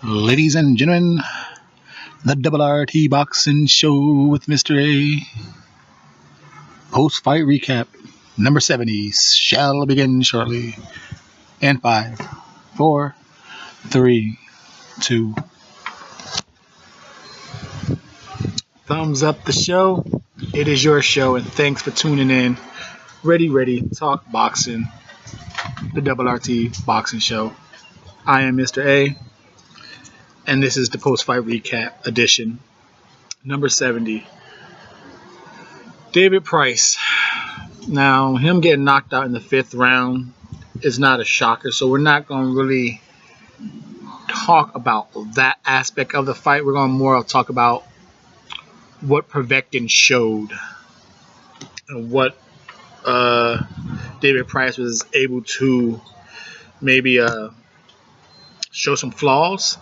Ladies and gentlemen, the Double RT Boxing Show with Mr.A. Post-fight recap number 70 shall begin shortly. And 5, 4, 3, 2. Thumbs up the show. It is your show, and thanks for tuning in. Ready, talk boxing. The Double RT Boxing Show. I am Mr.A. And this is the post-fight recap edition, number 70. David Price. Now, him getting knocked out in the 5th round is not a shocker, so we're not going to really talk about that aspect of the fight. We're going to more talk about what Povetkin showed and what David Price was able to maybe show some flaws.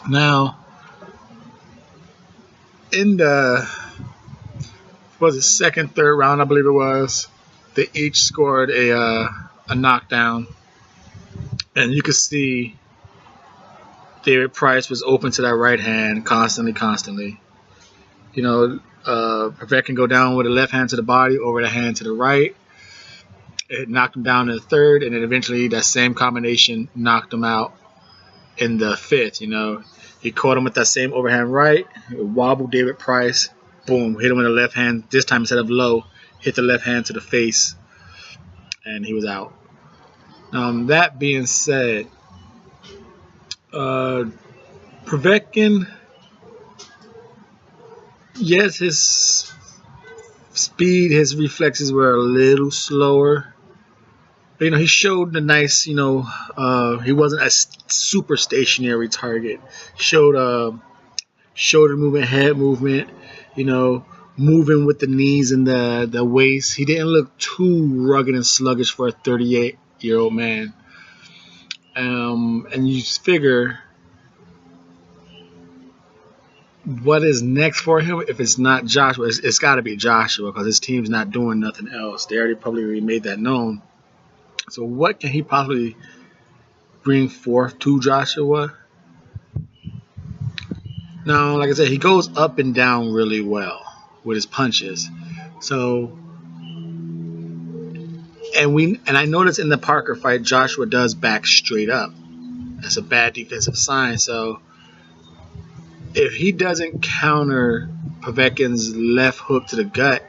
Now, in the second, third round, I believe it was, they each scored a knockdown, and you could see David Price was open to that right hand constantly. You know, Povetkin go down with a left hand to the body, over the hand to the right. It knocked him down in the 3rd, and then eventually that same combination knocked him out in the 5th. You know, he caught him with that same overhand right, wobbled David Price, boom, hit him with the left hand. This time instead of low, hit the left hand to the face, and he was out. That being said, Povetkin, yes, his speed, his reflexes were a little slower. But, you know, he showed the nice, he wasn't a super stationary target. Showed shoulder movement, head movement, moving with the knees and the waist. He didn't look too rugged and sluggish for a 38-year-old man. And you figure, what is next for him? If it's not Joshua, it's got to be Joshua, because his team's not doing nothing else. They already made that known. So what can he possibly bring forth to Joshua? Now, like I said, he goes up and down really well with his punches. So, and I noticed in the Parker fight, Joshua does back straight up. That's a bad defensive sign. So, if he doesn't counter Povetkin's left hook to the gut,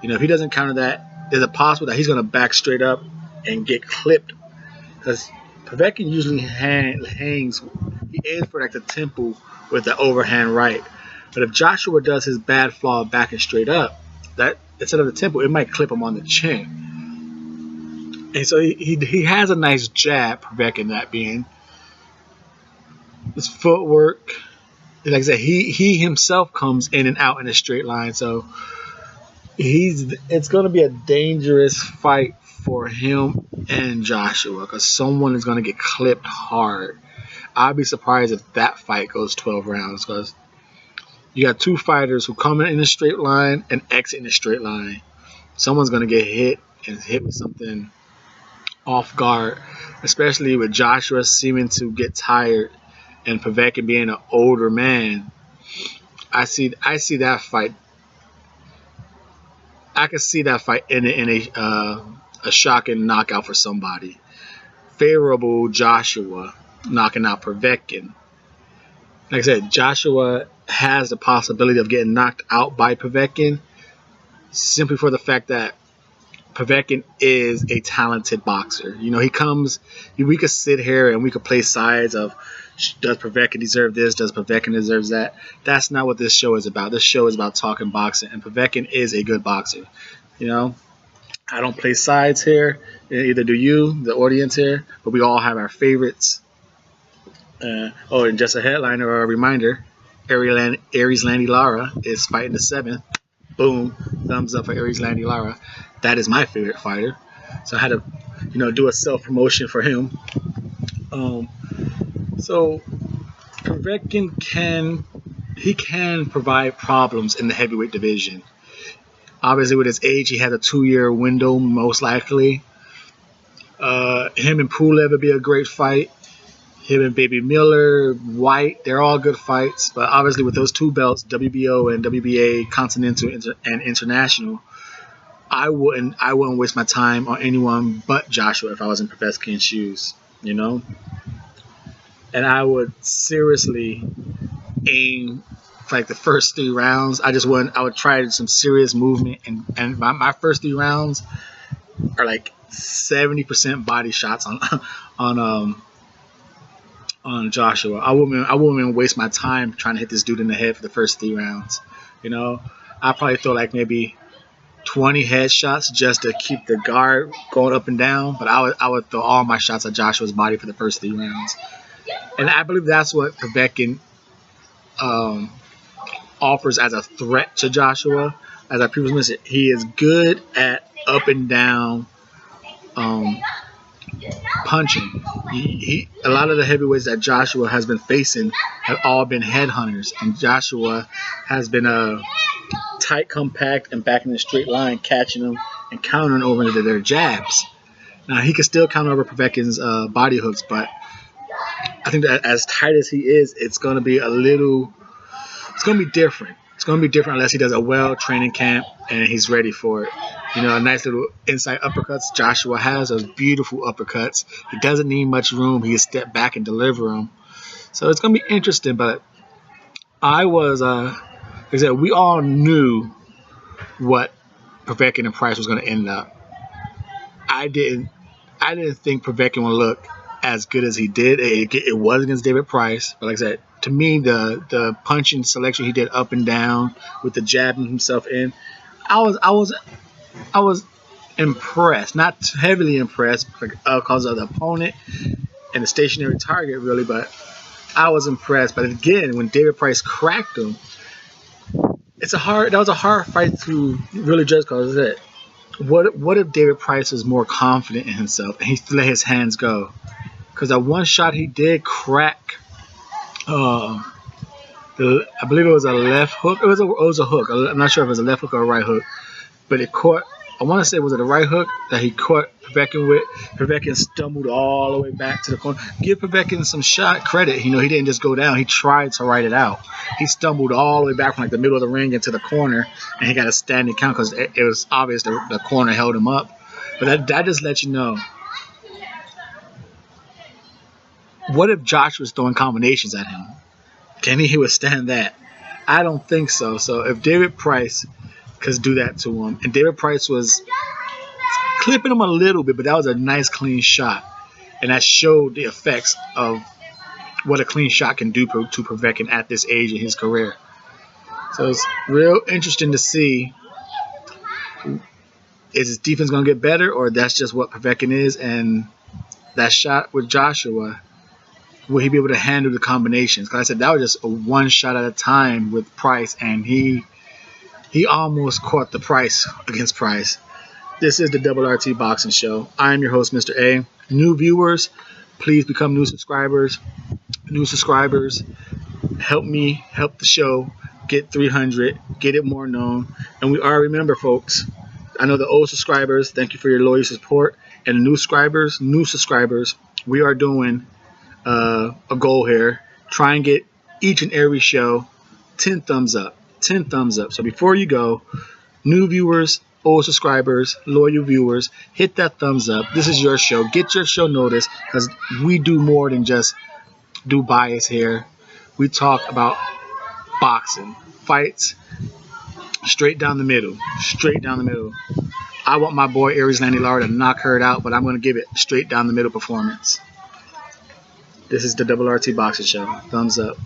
if he doesn't counter that, there's a possibility that he's going to back straight up and get clipped, because Povetkin usually hangs. He aims for like the temple with the overhand right. But if Joshua does his bad flaw backing straight up, that instead of the temple, it might clip him on the chin. And so he has a nice jab, Povetkin, that being. His footwork, like I said, he himself comes in and out in a straight line. So it's going to be a dangerous fight for him and Joshua, because someone is going to get clipped hard. I'd be surprised if that fight goes 12 rounds, because you got two fighters who come in a straight line and exit in a straight line. Someone's going to get hit with something off guard, especially with Joshua seeming to get tired and Povetkin being an older man. I see that fight. I could see that fight in a shocking knockout for somebody. Favorable Joshua knocking out Povetkin. Like I said, Joshua has the possibility of getting knocked out by Povetkin simply for the fact that Povetkin is a talented boxer. He comes, we could sit here and we could play sides of, does Povetkin deserve this? Does Povetkin deserve that? That's not what this show is about. This show is about talking boxing, and Povetkin is a good boxer. I don't play sides here. Either do you, the audience here, but we all have our favorites. And just a headline or a reminder, Aries Landy Lara is fighting the 7th. Boom, thumbs up for Aries Landy Lara. That is my favorite fighter. So I had to, do a self-promotion for him. So Povetkin can provide problems in the heavyweight division. Obviously, with his age, he has a 2-year window, most likely. Him and Pulev would be a great fight. Him and Baby Miller, White, they're all good fights. But obviously with those 2 belts, WBO and WBA, Continental and International, I wouldn't waste my time on anyone but Joshua if I was in Povetkin's shoes, you know? And I would seriously aim for like the first 3 rounds. I would try some serious movement, and my first 3 rounds are like 70% body shots on Joshua. I wouldn't even waste my time trying to hit this dude in the head for the first 3 rounds. You know, I'd probably throw like maybe 20 headshots just to keep the guard going up and down. But I would throw all my shots at Joshua's body for the first 3 rounds. And I believe that's what Povetkin offers as a threat to Joshua. As I previously mentioned, he is good at up and down punching. A lot of the heavyweights that Joshua has been facing have all been headhunters, and Joshua has been tight, compact, and back in a straight line, catching them and countering over into their jabs. Now he can still counter over Povetkin's body hooks, but I think that as tight as he is, it's going to be different. It's going to be different unless he does a well-training camp and he's ready for it. You know, a nice little inside uppercuts. Joshua has those beautiful uppercuts. He doesn't need much room. He can step back and deliver them. So it's going to be interesting. But like I said, we all knew what Povetkin and Price was going to end up. I didn't think Povetkin would look as good as he did. It was against David Price, but like I said, to me, the punching selection he did up and down with the jabbing himself in, I was impressed, not heavily impressed because of the opponent and the stationary target, really, but I was impressed. But again, when David Price cracked him, that was a hard fight to really judge, because what if David Price was more confident in himself and he let his hands go? Because that one shot he did crack, I believe it was a left hook. It was a hook. I'm not sure if it was a left hook or a right hook, but it caught. I want to say, was it a right hook that he caught Povetkin with? Povetkin stumbled all the way back to the corner. Give Povetkin some shot credit. You know, he didn't just go down. He tried to ride it out. He stumbled all the way back from like the middle of the ring into the corner, and he got a standing count because it was obvious the corner held him up. But that just lets you know. What if Josh was throwing combinations at him? Can he withstand that? I don't think so. So if David Price could do that to him, and David Price was clipping him a little bit, but that was a nice clean shot, and that showed the effects of what a clean shot can do to Povetkin at this age in his career. So it's real interesting to see, is his defense going to get better, or that's just what Povetkin is? And that shot with Joshua, will he be able to handle the combinations? Because I said that was just a one shot at a time with Price, and he almost caught the Price against Price. This is the Double RT Boxing Show. I am your host, Mr. A. New viewers, please become new subscribers. New subscribers, help me help the show get 300, get it more known. And remember, folks, I know the old subscribers, thank you for your loyal support. And the new subscribers, we are doing a goal here. Try and get each and every show 10 thumbs up. 10 thumbs up. So before you go, new viewers, old subscribers, loyal viewers, hit that thumbs up. This is your show. Get your show noticed, because we do more than just do bias here. We talk about boxing, fights, straight down the middle. Straight down the middle. I want my boy Aries Landy Lara to knock her out, but I'm going to give it straight down the middle performance. This is the Double RT Boxing Show. Thumbs up.